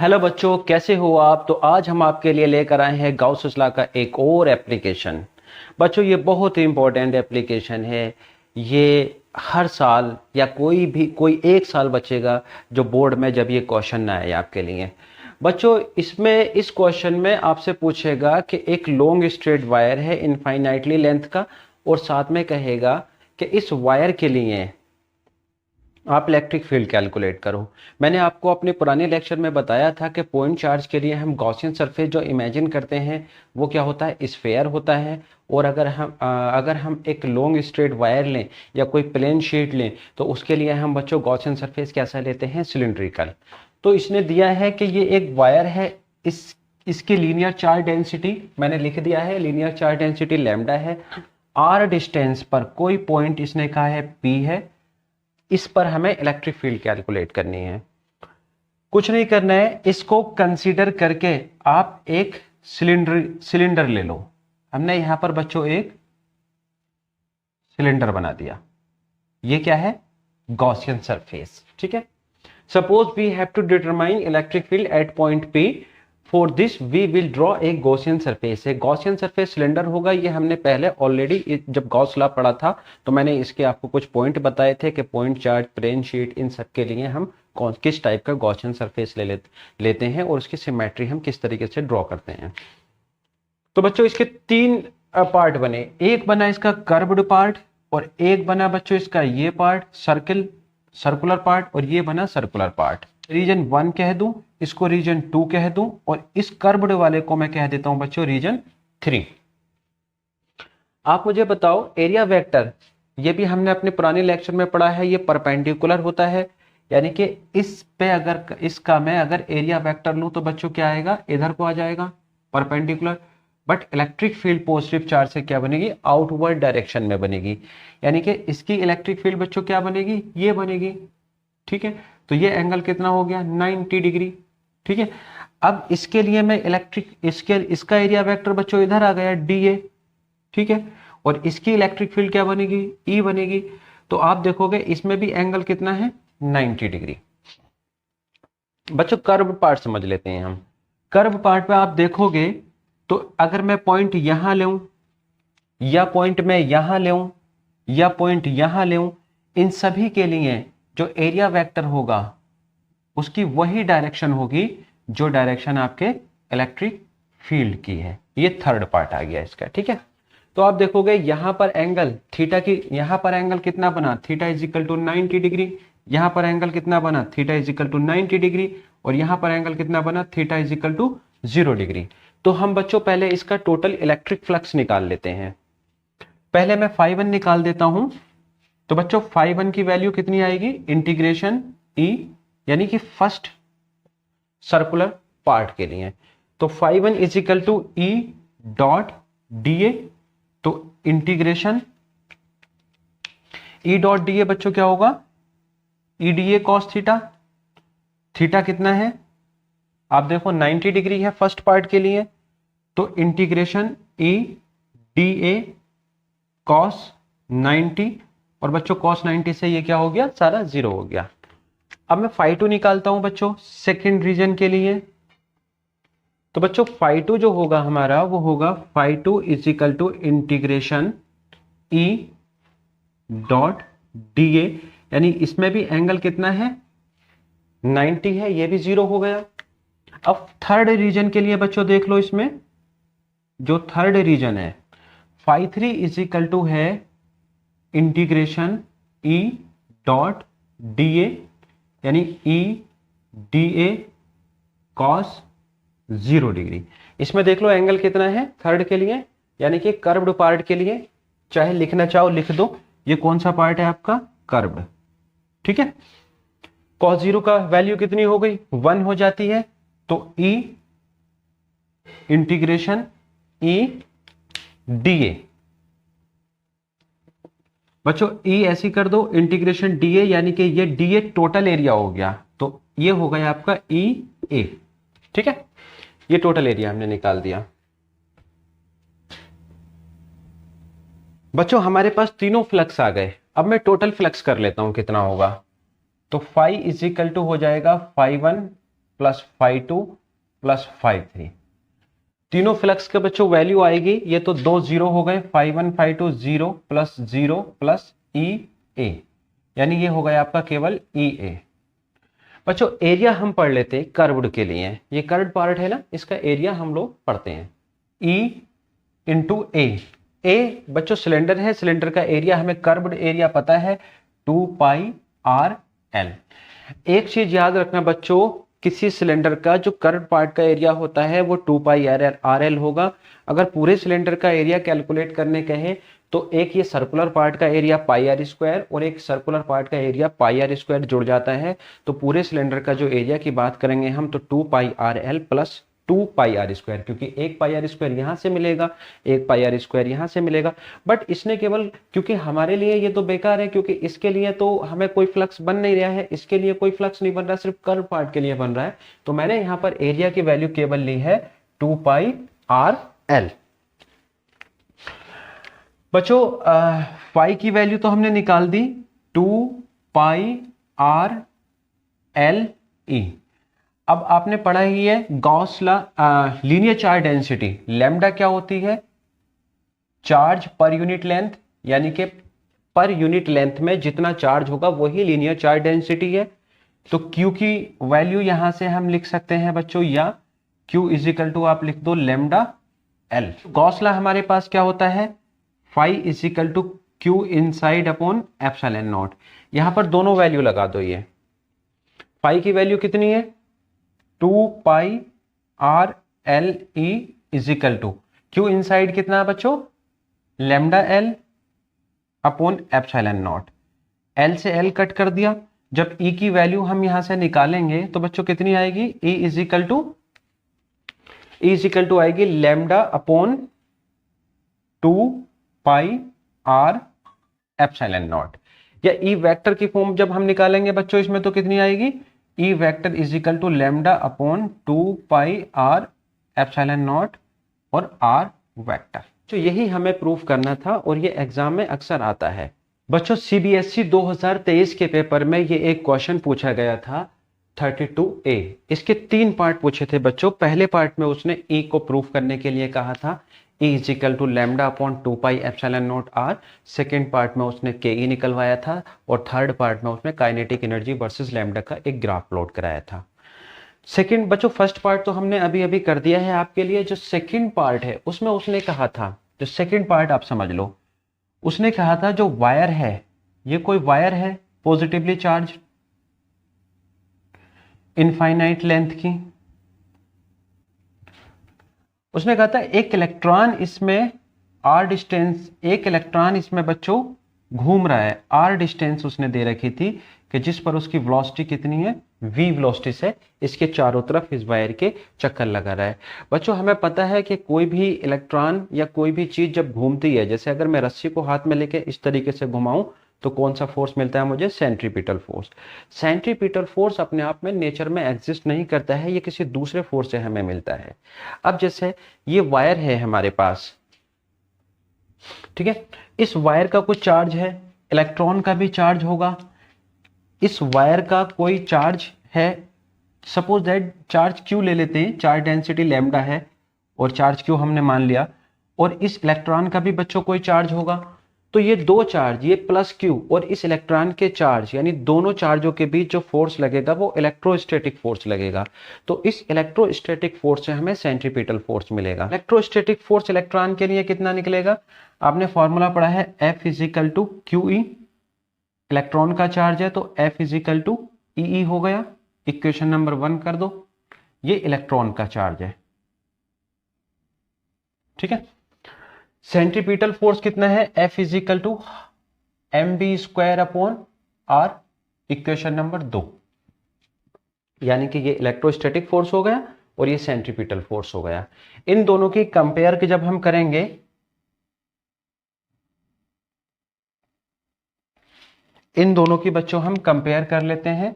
Hello बच्चों, कैसे हो आप। तो आज हम आपके लिए लेकर आए हैं गाउस लॉ का एक और एप्लीकेशन। बच्चों, ये बहुत ही इंपॉर्टेंट एप्लीकेशन है। ये हर साल या कोई एक साल बचेगा जो बोर्ड में जब ये क्वेश्चन ना आए आपके लिए। बच्चों, इस क्वेश्चन में आपसे पूछेगा कि एक लॉन्ग स्ट्रेट वायर है इनफाइनाइटली लेंथ का, और साथ में कहेगा कि इस वायर के लिए आप इलेक्ट्रिक फील्ड कैलकुलेट करो। मैंने आपको अपने पुराने लेक्चर में बताया था कि पॉइंट चार्ज के लिए हम गॉसियन सरफेस जो इमेजिन करते हैं वो क्या होता है, स्फेयर होता है। और अगर हम एक लॉन्ग स्ट्रेट वायर लें या कोई प्लेन शीट लें तो उसके लिए हम बच्चों गॉसियन सरफेस कैसा लेते हैं, सिलिंड्रिकल। तो इसने दिया है कि ये एक वायर है, इसकी लीनियर चार्ज डेंसिटी मैंने लिख दिया है, लीनियर चार्ज डेंसिटी लैम्डा है। आर डिस्टेंस पर कोई पॉइंट इसने कहा है पी है, इस पर हमें इलेक्ट्रिक फील्ड कैलकुलेट करनी है। कुछ नहीं करना है, इसको कंसीडर करके आप एक सिलेंडर ले लो। हमने यहां पर बच्चों एक सिलेंडर बना दिया। ये क्या है, गॉसियन सरफेस। ठीक है। Suppose we have to determine electric field at point P. For this we will draw a Gaussian surface. है गॉसियन सरफेस सिलेंडर होगा। ये हमने पहले ऑलरेडी जब गॉस लॉ पढ़ा था तो मैंने इसके आपको कुछ पॉइंट बताए थे कि पॉइंट चार्ज, प्लेन शीट, इन सब के लिए हम किस टाइप का गॉसियन सरफेस लेते हैं और उसकी सिमेट्री हम किस तरीके से ड्रॉ करते हैं। तो बच्चों, इसके तीन पार्ट बने। एक बना इसका कर्व्ड पार्ट, और एक बना बच्चों इसका ये पार्ट सर्कुलर पार्ट, और ये बना सर्कुलर पार्ट। रीजन 1 कह दूं, इसको रीजन 2 कह दूं, और इस कर्व्ड वाले को मैं कह देता हूं बच्चों रीजन 3। आप मुझे बताओ, एरिया वेक्टर, ये भी हमने अपने पुराने लेक्चर में पढ़ा है, ये परपेंडिकुलर होता है। यानी कि इस पे अगर इसका मैं अगर एरिया वेक्टर लूं तो बच्चों क्या आएगा, इधर को आ जाएगा, perpendicular. But electric field positive charge से क्या बनेगी, आउटवर्ड डायरेक्शन में बनेगी। यानी कि इसकी इलेक्ट्रिक फील्ड बच्चों क्या बनेगी, ये बनेगी। ठीक है। तो ये एंगल कितना हो गया, 90 डिग्री। ठीक है। अब इसके लिए मैं इसका एरिया वेक्टर बच्चों इधर आ गया, डीए। ठीक है। और इसकी इलेक्ट्रिक फील्ड क्या बनेगी, ई बनेगी। तो आप देखोगे इसमें भी एंगल कितना है, 90 डिग्री। बच्चों, कर्व पार्ट समझ लेते हैं हम। कर्व पार्ट पे आप देखोगे तो अगर मैं पॉइंट यहां लूं, या पॉइंट मैं यहां लूं, या पॉइंट यहां लूं, इन सभी के लिए जो एरिया वेक्टर होगा उसकी वही डायरेक्शन होगी जो डायरेक्शन आपके इलेक्ट्रिक फील्ड की है। ये थर्ड पार्ट आ गया इसका। ठीक है। तो आप देखोगे यहां पर एंगल थीटा की, यहां पर एंगल कितना बना, theta is equal to 90 degree. यहां पर एंगल कितना बना, theta is equal to 90 degree. और यहां पर एंगल कितना बना, theta is equal to 0 degree. तो हम बच्चों पहले इसका टोटल इलेक्ट्रिक फ्लक्स निकाल लेते हैं। पहले मैं φ1 निकाल देता हूं। तो बच्चों φ1 की वैल्यू कितनी आएगी, इंटीग्रेशन ई, यानी कि फर्स्ट सर्कुलर पार्ट के लिए। तो φ1 is equal to E dot D A. तो integration E dot D A बच्चों क्या होगा, E D A cos theta. Theta कितना है, आप देखो 90 डिग्री है फर्स्ट पार्ट के लिए। तो integration E D A cos 90, और बच्चों कॉस 90 से ये क्या हो गया, सारा 0 हो गया। अब मैं φ2 निकालता हूं बच्चों सेकंड रीजन के लिए। तो बच्चों φ2 जो होगा हमारा वो होगा φ2 is equal to integration E dot D A, यानी इसमें भी एंगल कितना है, 90 है, ये भी 0 हो गया। अब थर्ड रीजन के लिए बच्चों देख लो, इसमें जो थर्ड रीजन है φ3 इज इक्वल टू है integration E dot D A, यानी E D A cos 0 degree. इसमें देख लो एंगल कितना है थर्ड के लिए, यानी कि कर्व्ड पार्ट के लिए, चाहे लिखना चाहो लिख दो। ये कौन सा पार्ट है आपका, कर्व्ड। ठीक है। कॉस 0 का वैल्यू कितनी हो गई, 1 हो जाती है। तो ई इंटीग्रेशन ई डी ए, बच्चों ई ऐसी कर दो इंटीग्रेशन डी ए, यानी कि ये डी ए टोटल एरिया हो गया। तो ये हो गया आपका ई ए। ठीक है। ये टोटल एरिया हमने निकाल दिया। बच्चों हमारे पास तीनों फ्लक्स आ गए। अब मैं टोटल फ्लक्स कर लेता हूं कितना होगा। तो फाई इज इक्वल टू हो जाएगा φ1 प्लस φ2 प्लस φ3। तीनों फ्लक्स के बच्चों वैल्यू आएगी, ये तो दो जीरो हो गए, φ1 φ2 0 प्लस ई ए, यानी ये हो गया आपका केवल ई ए। बच्चों एरिया हम पढ़ लेते हैं कर्व्ड के लिए, ये कर्व्ड पार्ट है ना, इसका एरिया हम लोग पढ़ते हैं ई इंटू ए बच्चों सिलेंडर है, सिलेंडर का एरिया हमें कर्व्ड एरिया पता है 2 पाई आर एल। एक चीज याद रखना बच्चों, किसी सिलेंडर का जो कर्व्ड पार्ट का एरिया होता है वो 2 पाई आर एल होगा। अगर पूरे सिलेंडर का एरिया कैलकुलेट करने कहें तो एक ये सर्कुलर पार्ट का एरिया पाई आर स्क्वायर और एक सर्कुलर पार्ट का एरिया पाई आर स्क्वायर जुड़ जाता है, तो पूरे सिलेंडर का जो एरिया की बात करेंगे हम तो 2 pi R L plus 2 pi R square, क्योंकि एक पाई आर स्क्वायर यहां से मिलेगा, एक पाई आर स्क्वायर यहां से मिलेगा। बट इसने केवल, क्योंकि हमारे लिए ये तो बेकार है, क्योंकि इसके लिए तो हमें कोई फ्लक्स बन नहीं रहा है, इसके लिए कोई फ्लक्स नहीं बन रहा, सिर्फ कर्व पार्ट के लिए बन रहा है, तो मैंने यहां पर एरिया की वैल्यू केवल ली है 2 पाई आर एल। बच्चों फाई की वैल्यू तो हमने निकाल दी 2 पाई आर एल ई। अब आपने पढ़ा ही है Gauss law, linear charge density, lambda क्या होती है, चार्ज पर यूनिट लेंथ, यानी कि पर यूनिट लेंथ में जितना चार्ज होगा वही लीनियर चार्ज डेंसिटी है। तो Q की वैल्यू यहां से हम लिख सकते हैं बच्चों, या Q इज इक्वल टू आप लिख दो लैम्डा एल। गॉस लॉ हमारे पास क्या होता है, phi is equal to Q inside upon epsilon naught. यहां पर दोनों वैल्यू लगा दो, ये फाई की वैल्यू कितनी है 2 pi R L E is equal to Q inside कितना है बच्चों, lambda L upon epsilon naught. L से एल कट कर दिया, जब ई की वैल्यू हम यहां से निकालेंगे तो बच्चों कितनी आएगी, ई इज इक्वल टू आएगी lambda upon 2 pi R epsilon naught. या ई वेक्टर की फॉर्म जब हम निकालेंगे बच्चों इसमें तो कितनी आएगी, E vector is equal to lambda upon 2 pi R epsilon naught और आर वेक्टर। तो यही हमें प्रूफ करना था और ये एग्जाम में अक्सर आता है। बच्चों सीबीएसई 2023 के पेपर में ये एक क्वेश्चन पूछा गया था 32A। इसके 3 पार्ट पूछे थे बच्चों। पहले पार्ट में उसने ई को प्रूफ करने के लिए कहा था, E is equal to lambda upon 2 pi epsilon naught R. Second part में उसने के ई निकलवाया था और थर्ड पार्ट में उसने काइनेटिक एनर्जी वर्सेस लैम्डा का एक ग्राफ प्लॉट कराया था। सेकंड बच्चों फर्स्ट पार्ट तो हमने अभी अभी कर दिया है आपके लिए। जो सेकंड पार्ट है उसमें उसने कहा था, जो सेकंड पार्ट आप समझ लो, उसने कहा था जो वायर है, ये कोई वायर है पॉजिटिवली चार्ज इनफाइनाइट लेंथ की, उसने कहा था एक इलेक्ट्रॉन इसमें आर डिस्टेंस, एक इलेक्ट्रॉन इसमें बच्चों घूम रहा है, आर डिस्टेंस उसने दे रखी थी कि जिस पर उसकी वेलोसिटी कितनी है, v वेलोसिटी से इसके चारों तरफ इस वायर के चक्कर लगा रहा है। बच्चों हमें पता है कि कोई भी इलेक्ट्रॉन या कोई भी चीज जब घूमती है, जैसे अगर मैं रस्सी को हाथ में लेके इस तरीके से घुमाऊं तो कौन सा फोर्स मिलता है मुझे, सेंट्रीपिटल फोर्स। सेंट्रीपिटल फोर्स अपने आप में नेचर में एग्जिस्ट नहीं करता है, ये किसी दूसरे फोर्स से हमें मिलता है। अब जैसे ये वायर है हमारे पास, ठीक है, इस वायर का कुछ चार्ज है, इलेक्ट्रॉन का भी चार्ज होगा, इस वायर का कोई चार्ज है, सपोज दैट चार्ज क्यू ले लेते हैं, चार्ज डेंसिटी लैम्डा है और चार्ज क्यू हमने मान लिया, और इस इलेक्ट्रॉन का भी बच्चों कोई चार्ज होगा। तो ये दो चार्ज, ये प्लस क्यू और इस इलेक्ट्रॉन के चार्ज, यानी दोनों चार्जों के बीच जो फोर्स लगेगा वो इलेक्ट्रोस्टैटिक फोर्स लगेगा। तो इस इलेक्ट्रोस्टैटिक फोर्स से हमें सेंट्रीपिटल फोर्स मिलेगा। इलेक्ट्रोस्टैटिक फोर्स इलेक्ट्रॉन के लिए कितना निकलेगा, आपने फॉर्मूला पढ़ा है F is equal to Q E, electron का चार्ज है तो F is equal to E हो गया, इक्वेशन नंबर 1 कर दो, ये इलेक्ट्रॉन का चार्ज है, ठीक है। सेंट्रीपिटल फोर्स कितना है, F is equal to mv square upon r, equation number 2, यानी कि ये इलेक्ट्रोस्टैटिक फोर्स हो गया और ये सेंट्रीपिटल फोर्स हो गया। इन दोनों की कंपेयर के जब हम करेंगे, इन दोनों की बच्चों हम कंपेयर कर लेते हैं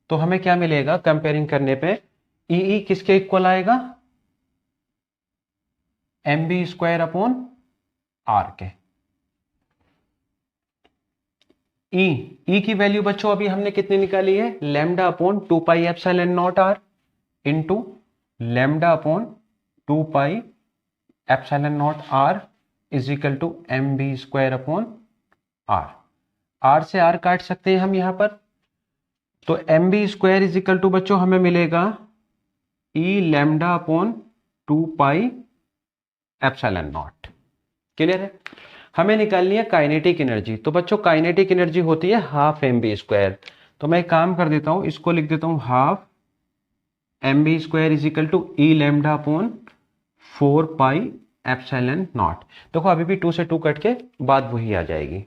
तो हमें क्या मिलेगा, कंपेयरिंग करने पे ई किसके इक्वल आएगा, mv स्क्वायर अपॉन r के। ई की वैल्यू बच्चों अभी हमने कितनी निकाली है, lambda upon 2 pi epsilon naught R into lambda upon 2 pi epsilon naught R is equal to M B square upon R. R से आर काट सकते हैं हम यहां पर, तो M B square is equal to बच्चों हमें मिलेगा E lambda upon 2 pi epsilon naught. Clear है। हमें निकालनी है काइनेटिक एनर्जी, तो बच्चों काइनेटिक एनर्जी होती है हाफ एम बी स्क्वायर। तो मैं एक काम कर देता हूं, इसको लिख देता हूं half M B square is equal to E lambda upon 4 pi epsilon naught. देखो अभी भी 2 से 2 कट के बाद वही आ जाएगी।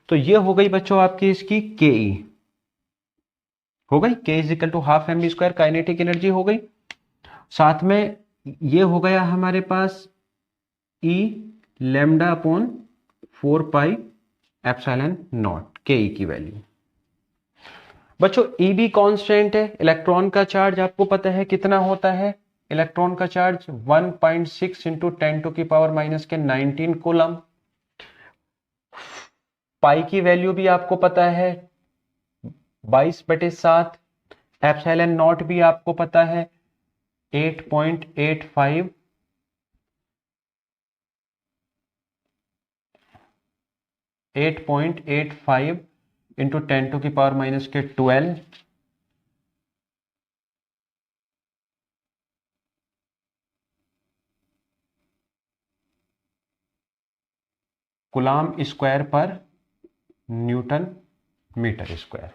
तो ये हो गई बच्चों आपकी इसकी के ई हो गई, K is equal to half M B square kinetic energy हो गई। साथ में ये हो गया हमारे पास E lambda upon 4 pi epsilon naught के ई की वैल्यू। बच्चों ई भी कांस्टेंट है, इलेक्ट्रॉन का चार्ज आपको पता है कितना होता है, इलेक्ट्रॉन का चार्ज 1.6 इंटू 10 टू की पावर माइनस के 19 कूलम। पाई की वैल्यू भी आपको पता है 22/7, एप्सिलॉन नॉट भी आपको पता है 8.85 इंटू 10 टू की पावर माइनस के 12 कूलम स्क्वायर पर न्यूटन मीटर स्क्वायर।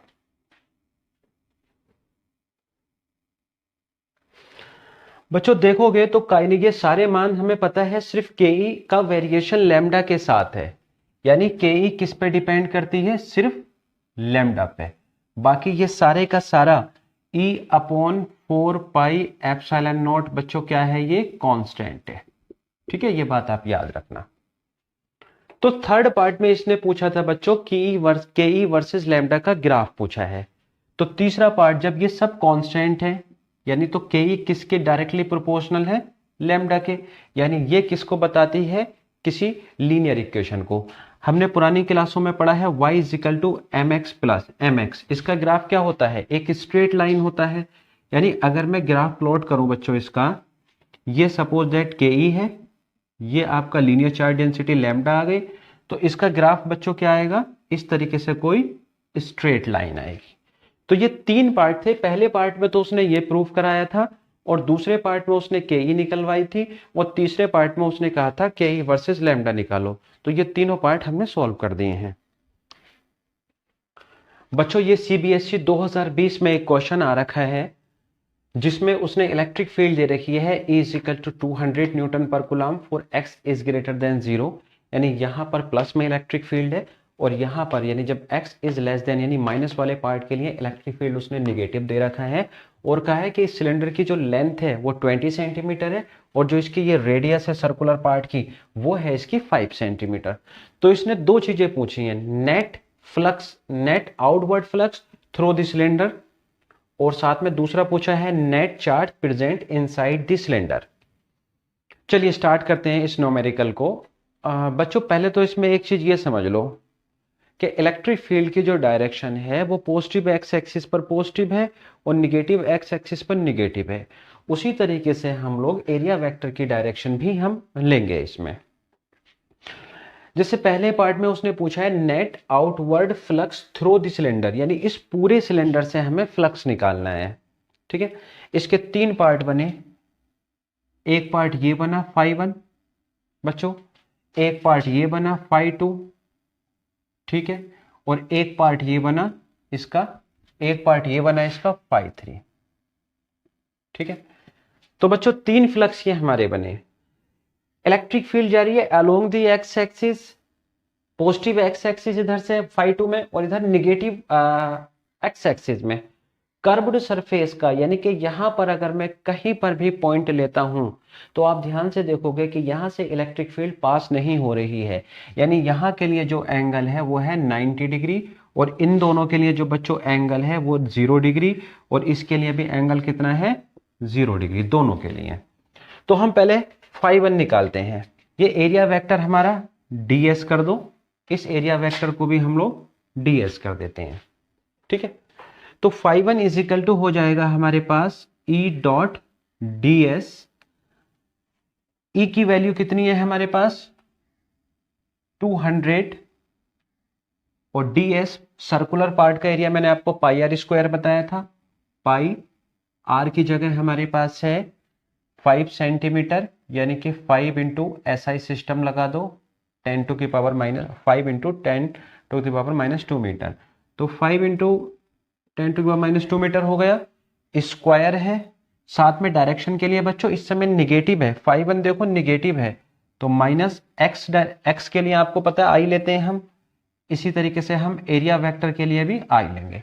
बच्चों देखोगे तो काइनेटिक ये सारे मान हमें पता है, सिर्फ के ई का वेरिएशन लैम्डा के साथ है, यानी के ई किस पे डिपेंड करती है, सिर्फ लैम्डा पे। बाकी ये सारे का सारा ई अपॉन 4 पाई एप्सिलॉन नॉट बच्चों क्या है, ये कांस्टेंट है। ठीक है, ये बात आप याद रखना। तो थर्ड पार्ट में इसने पूछा था बच्चों के ई वर्सेस लैम्डा का ग्राफ पूछा है। तो तीसरा पार्ट जब ये सब कांस्टेंट है, यानी तो के ई किसके डायरेक्टली प्रोपोर्शनल है, लैम्डा के, यानी ये किसको बताती है, किसी लीनियर इक्वेशन को। हमने पुरानी क्लासों में पढ़ा है y is equal to M X plus M X. इसका ग्राफ क्या होता है, एक स्ट्रेट लाइन होता है। यानी अगर मैं ग्राफ प्लॉट करूं बच्चों इसका, ये सपोज दैट के ई है, ये आपका लीनियर चार्ज डेंसिटी लैम्डा आ गई, तो इसका ग्राफ बच्चों क्या आएगा, इस तरीके से कोई स्ट्रेट लाइन आएगी। तो ये 3 पार्ट थे। पहले पार्ट में तो उसने ये प्रूफ कराया था, और दूसरे पार्ट में उसने के ई निकलवाई थी, और तीसरे पार्ट में उसने कहा था के ई वर्सेस लैम्डा निकालो। तो ये तीनों पार्ट हमने सॉल्व कर दिए हैं। बच्चों ये सीबीएसई 2020 में एक क्वेश्चन आ रखा है, जिसमें उसने इलेक्ट्रिक फील्ड दे रखी है E is equal to 200 newton पर coulomb for x is greater than 0। यानी यहां पर प्लस में इलेक्ट्रिक फील्ड है, और यहां पर यानी जब x इज लेस देन यानी माइनस वाले पार्ट के लिए इलेक्ट्रिक फील्ड उसने निगेटिव दे रखा है। और कहा है कि इस सिलेंडर की जो लेंथ है वो 20 सेंटीमीटर है, और जो इसकी ये रेडियस है सर्कुलर पार्ट की वो है इसकी 5 सेंटीमीटर। तो इसने 2 चीजें पूछी हैं, net flux, net outward flux through the cylinder, और साथ में दूसरा पूछा है net charge present inside the cylinder. चलिए स्टार्ट करते हैं इस न्यूमेरिकल को। बच्चों पहले तो इसमें एक चीज ये समझ लो कि इलेक्ट्रिक फील्ड की जो डायरेक्शन है वो पॉजिटिव एक्स एक्सिस पर पॉजिटिव है और निगेटिव एक्स एक्सिस पर निगेटिव है। उसी तरीके से हम लोग एरिया वेक्टर की डायरेक्शन भी हम लेंगे इसमें। जैसे पहले पार्ट में उसने पूछा है net outward flux through the cylinder, यानी इस पूरे सिलेंडर से हमें फ्लक्स निकालना है। ठीक है, इसके 3 पार्ट बने। एक पार्ट ये बना φ1 बच्चों, एक पार्ट ये बना φ2, ठीक है, और एक पार्ट ये बना इसका, एक पार्ट ये बना इसका φ3। ठीक है, तो बच्चों 3 फ्लक्स ये हमारे बने। इलेक्ट्रिक फील्ड जा रही है along the x axis, positive x axis इधर से φ2 में, और इधर निगेटिव एक्स एक्सिस में। कर्व्ड सरफेस का, यानी कि यहां पर अगर मैं कहीं पर भी पॉइंट लेता हूं तो आप ध्यान से देखोगे कि यहां से इलेक्ट्रिक फील्ड पास नहीं हो रही है। यानी यहां के लिए जो एंगल है वो है 90 डिग्री, और इन दोनों के लिए जो बच्चों एंगल है वो 0 डिग्री, और इसके लिए भी एंगल कितना है 0 डिग्री, दोनों के लिए। तो हम पहले φ1 निकालते हैं। ये एरिया वेक्टर हमारा ds कर दो, इस एरिया वेक्टर को भी हम लोग ds कर देते हैं। ठीक है, तो phi1 इज इक्वल टू हो जाएगा हमारे पास E डॉट ds। E की वैल्यू कितनी है हमारे पास 200 और ds सर्कुलर पार्ट का एरिया मैंने आपको पाई आर स्क्वायर बताया था। पाई आर की जगह हमारे पास है 5 सेंटीमीटर, यानी कि 5 इंटू SI सिस्टम लगा दो 10 टू की पावर माइनस 5 इंटू 10 टू की पावर माइनस 2 मीटर। तो 5 इंटू 10 टू की पावर माइनस 2 मीटर हो गया। स्क्वायर है, साथ में डायरेक्शन के लिए बच्चों इस समय निगेटिव है, 5 देखो निगेटिव है, तो माइनस एक्स के लिए आपको पता है आई लेते हैं हम। इसी तरीके से हम एरिया वेक्टर के लिए भी आई लेंगे।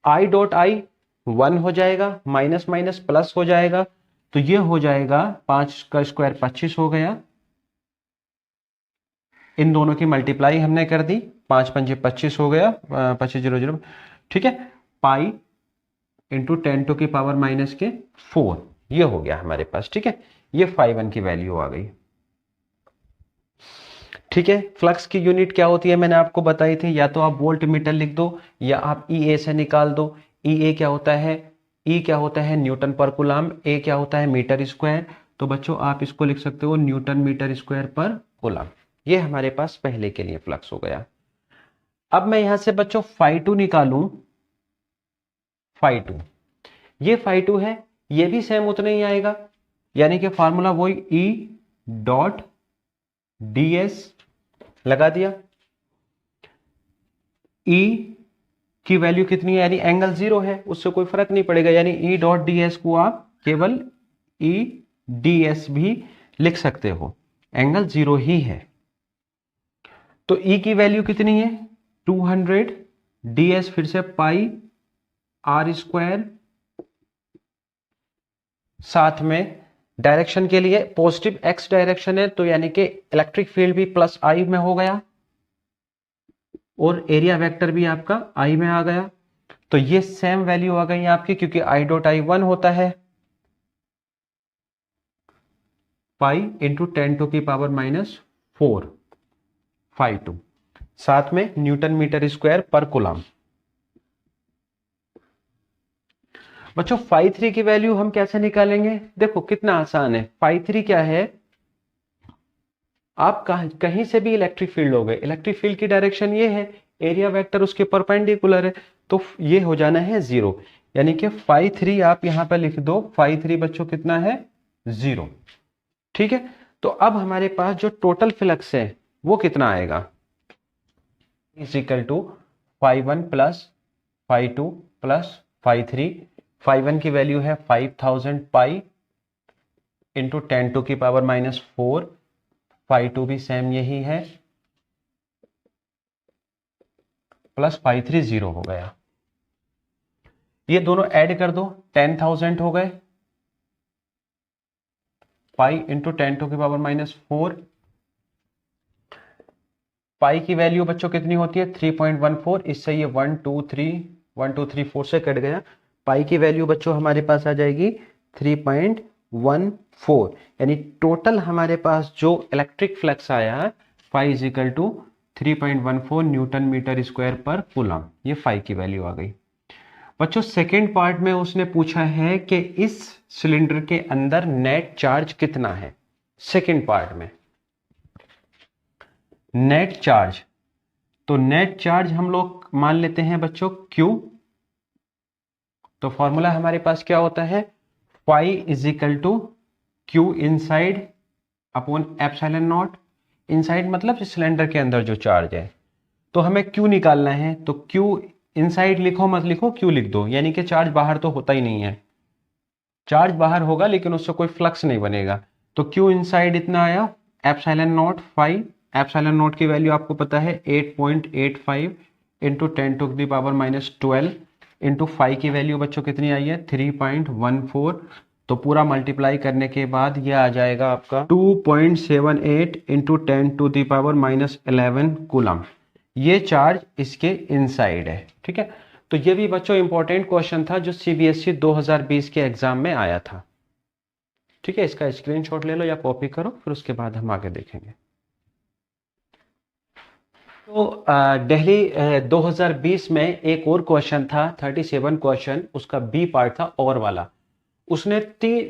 आई डॉट आई 1 हो जाएगा, माइनस माइनस प्लस हो जाएगा, तो ये हो जाएगा 5 का स्क्वायर 25 हो गया। इन दोनों की मल्टीप्लाई हमने कर दी, 5 पंजे 25 हो गया, 25 0 0। ठीक है, पाई इंटू 10 टू की पावर माइनस के 4 ये हो गया हमारे पास। ठीक है, ये phi1 की वैल्यू आ गई। ठीक है, फ्लक्स की यूनिट क्या होती है मैंने आपको बताई थी, या तो आप वोल्ट मीटर लिख दो या आप EA से निकाल दो। EA क्या होता है, E क्या होता है न्यूटन पर कूलम, A क्या होता है मीटर स्क्वायर। तो बच्चों आप इसको लिख सकते हो न्यूटन मीटर स्क्वायर पर कूलम। ये हमारे पास पहले के लिए फ्लक्स हो गया। अब मैं यहां से बच्चों phi2 निकालूं, phi2, ये phi2 है, ये भी सेम उतना ही आएगा, यानी कि फॉर्मूला वही E डॉट ds लगा दिया। E की वैल्यू कितनी है, यानी एंगल 0 है, उससे कोई फर्क नहीं पड़ेगा, यानी E डॉट ds को आप केवल E ds भी लिख सकते हो, एंगल 0 ही है। तो E की वैल्यू कितनी है 200, ds फिर से पाई आर स्क्वायर, साथ में डायरेक्शन के लिए पॉजिटिव x डायरेक्शन है, तो यानी कि इलेक्ट्रिक फील्ड भी प्लस I में हो गया और एरिया वेक्टर भी आपका I में आ गया। तो ये सेम वैल्यू आ गई आपकी, क्योंकि I डॉट I 1 होता है पाई इंटू 10 टू की पावर माइनस 4 phi2, साथ में न्यूटन मीटर स्क्वायर पर कूलम। बच्चों phi3 की वैल्यू हम कैसे निकालेंगे, देखो कितना आसान है। phi3 क्या है, आप कहीं से भी इलेक्ट्रिक फील्ड हो गए, इलेक्ट्रिक फील्ड की डायरेक्शन ये है, एरिया वेक्टर उसके परपेंडिकुलर है, तो ये हो जाना है 0, यानी कि phi3 आप यहां पर लिख दो, phi3 बच्चों कितना है 0। ठीक है, तो अब हमारे पास जो टोटल फ्लक्स है वो कितना आएगा, is equal to phi1 plus phi2 plus phi3। phi1 की वैल्यू है 5000 पाई इंटू 10 टू की पावर माइनस 4, phi2 भी सेम यही है, प्लस phi3 0 हो गया। ये दोनों ऐड कर दो, 10,000 हो गए, पाई इंटू 10 टू की पावर माइनस 4। पाई की वैल्यू बच्चों कितनी होती है 3.14, इससे ये 1 2 3 4 से कट गया। पाई की वैल्यू बच्चों हमारे पास आ जाएगी 3.14, यानी टोटल हमारे पास जो इलेक्ट्रिक फ्लक्स आया है phi is equal to 3.14 newton metre square पर कूलम। ये फाई की वैल्यू आ गई। बच्चों सेकेंड पार्ट में उसने पूछा है कि इस सिलेंडर के अंदर नेट चार्ज कितना है। सेकेंड पार्ट में नेट चार्ज, तो नेट चार्ज हम लोग मान लेते हैं बच्चों Q। तो फॉर्मूला हमारे पास क्या होता है, phi is equal to Q inside upon epsilon naught. Inside मतलब सिलेंडर के अंदर जो चार्ज है, तो हमें Q निकालना है, तो Q इनसाइड लिखो मत लिखो, Q लिख दो, यानी कि चार्ज बाहर तो होता ही नहीं है, चार्ज बाहर होगा लेकिन उससे कोई फ्लक्स नहीं बनेगा। तो Q इनसाइड इतना आया epsilon naught phi. Epsilon naught की वैल्यू आपको पता है 8.85 into 10 to the power minus 12 into phi की वैल्यू बच्चों कितनी आई है 3.14। तो पूरा मल्टीप्लाई करने के बाद ये आ जाएगा आपका 2.78 into 10 to the power minus 11 coulomb. ये चार्ज इसके इनसाइड है। ठीक है, तो ये भी बच्चों इंपॉर्टेंट क्वेश्चन था जो CBSE 2020 के एग्जाम में आया था। ठीक है, इसका स्क्रीनशॉट ले लो या कॉपी करो, फिर उसके बाद हम आगे देखेंगे। तो दिल्ली 2020 में एक और क्वेश्चन था 37 क्वेश्चन, उसका बी पार्ट था और वाला। उसने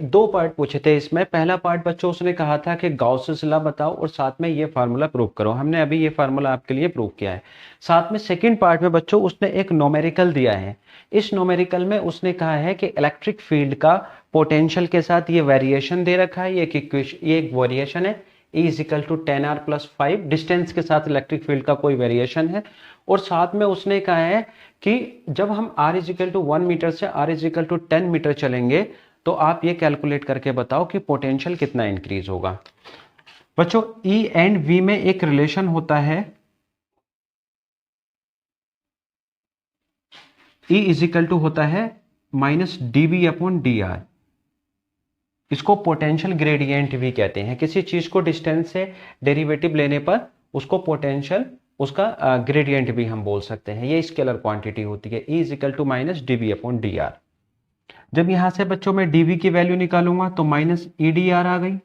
दो पार्ट पूछे थे इसमें। पहला पार्ट बच्चों उसने कहा था कि गाउस लॉ बताओ और साथ में ये फार्मूला प्रूव करो। हमने अभी ये फार्मूला आपके लिए प्रूव किया है। साथ में सेकंड पार्ट में बच्चों उसने एक न्यूमेरिकल दिया है। इस न्यूमेरिकल में उसने कहा है कि इलेक्ट्रिक फील्ड का पोटेंशियल के साथ ये वेरिएशन दे रखा है, ये एक वेरिएशन है। E is equal to 10r+5 distance के साथ इलेक्ट्रिक फील्ड का कोई वेरिएशन है। और साथ में उसने कहा है कि जब हम r इजिकल टू 1 मीटर से r इजिकल टू 10 मीटर चलेंगे तो आप ये कैलकुलेट करके बताओ कि पोटेंशियल कितना इंक्रीज होगा। बच्चों E एंड V में एक रिलेशन होता है, E इजिकल टू होता है -dV/dr। इसको पोटेंशियल ग्रेडियंट भी कहते हैं। किसी चीज को डिस्टेंस से डेरिवेटिव लेने पर उसको पोटेंशियल, उसका ग्रेडियंट भी हम बोल सकते हैं। ये स्केलर क्वांटिटी होती है। E is equal to -dV/dr। जब यहां से बच्चों मैं dV की वैल्यू निकालूंगा तो -EdR आ गई।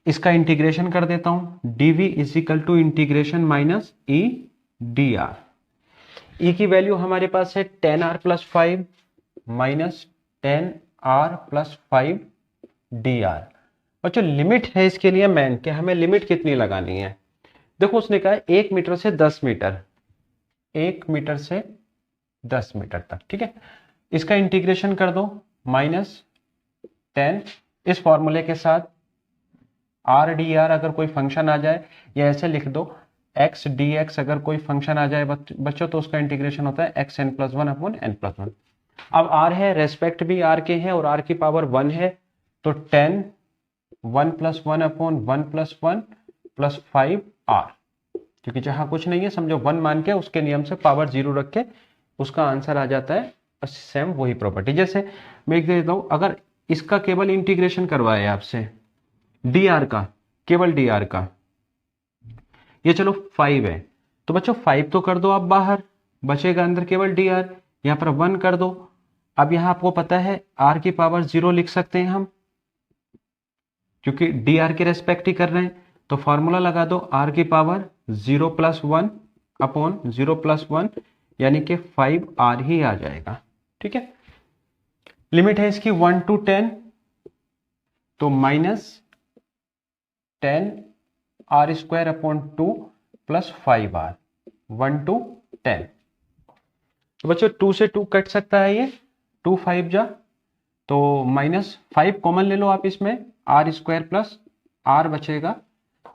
इसका इंटीग्रेशन कर देता हूं, dV is equal to integration -EdR। E की वैल्यू हमारे पास है 10r+5 -10r+5 dr। बच्चों लिमिट है इसके लिए मैन कि हमें लिमिट कितनी लगानी है। देखो उसने कहा 1 मीटर से 10 मीटर, 1 मीटर से 10 मीटर तक, ठीक है। इसका इंटीग्रेशन कर दो -10, इस फॉर्मूले के साथ r/dr अगर कोई फंक्शन आ जाए, या ऐसे लिख दो x/dx अगर कोई फंक्शन आ जाए बच्चों तो उसका इंटीग्रेशन होता है xn+1/n+1। अब r है, रेस्पेक्ट भी r के है और r की पावर 1 है, तो 10 1+1/1+1+5r, क्योंकि जहां कुछ नहीं है समझो 1 मान के उसके नियम से पावर 0 रख के उसका आंसर आ जाता है। सेम वही प्रॉपर्टी। जैसे मैं एक देता हूं, अगर इसका केवल इंटीग्रेशन करवाए आपसे dr का, केवल dr का, ये चलो 5 है, तो बच्चों 5 तो कर दो आप बाहर, बचेगा अंदर केवल dr। यहां पर 1 कर दो। अब यहां आपको पता है r की पावर 0 लिख सकते हैं हम, क्योंकि dr के रेस्पेक्ट ही कर रहे हैं। तो फॉर्मूला लगा दो r की पावर 0+1/0+1, यानी कि 5r ही आ जाएगा, ठीक है। लिमिट है इसकी 1 to 10, तो -10r²/2 + 5r, 1 to 10। तो बच्चों 2 से 2 कट सकता है, ये 2 5 जा, तो -5 कॉमन ले लो आप इसमें, r² + r बचेगा।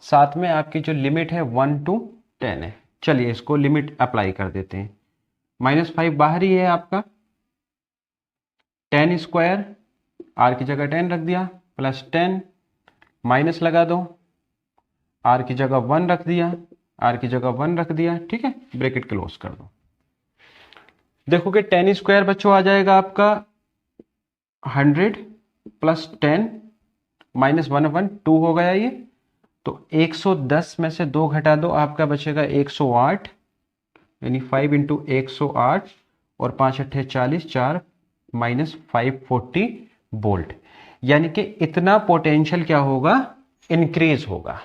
साथ में आपकी जो लिमिट है 1 to 10 है। चलिए इसको लिमिट अप्लाई कर देते हैं। -5 बाहर ही है आपका, 10² r की जगह 10 रख दिया, +10 माइनस लगा दो, r की जगह 1 रख दिया, r की जगह 1 रख दिया, ठीक है। ब्रैकेट क्लोज कर दो। देखो कि 10² बच्चों आ जाएगा आपका 100 + 10 -1/2 हो गया ये, तो 110 में से 2 घटा दो, आपका बचेगा 108, यानी 5 × 108 और 5 × 8 = 40, 4 -540 वोल्ट। यानी कि इतना पोटेंशियल क्या होगा, इंक्रीज होगा।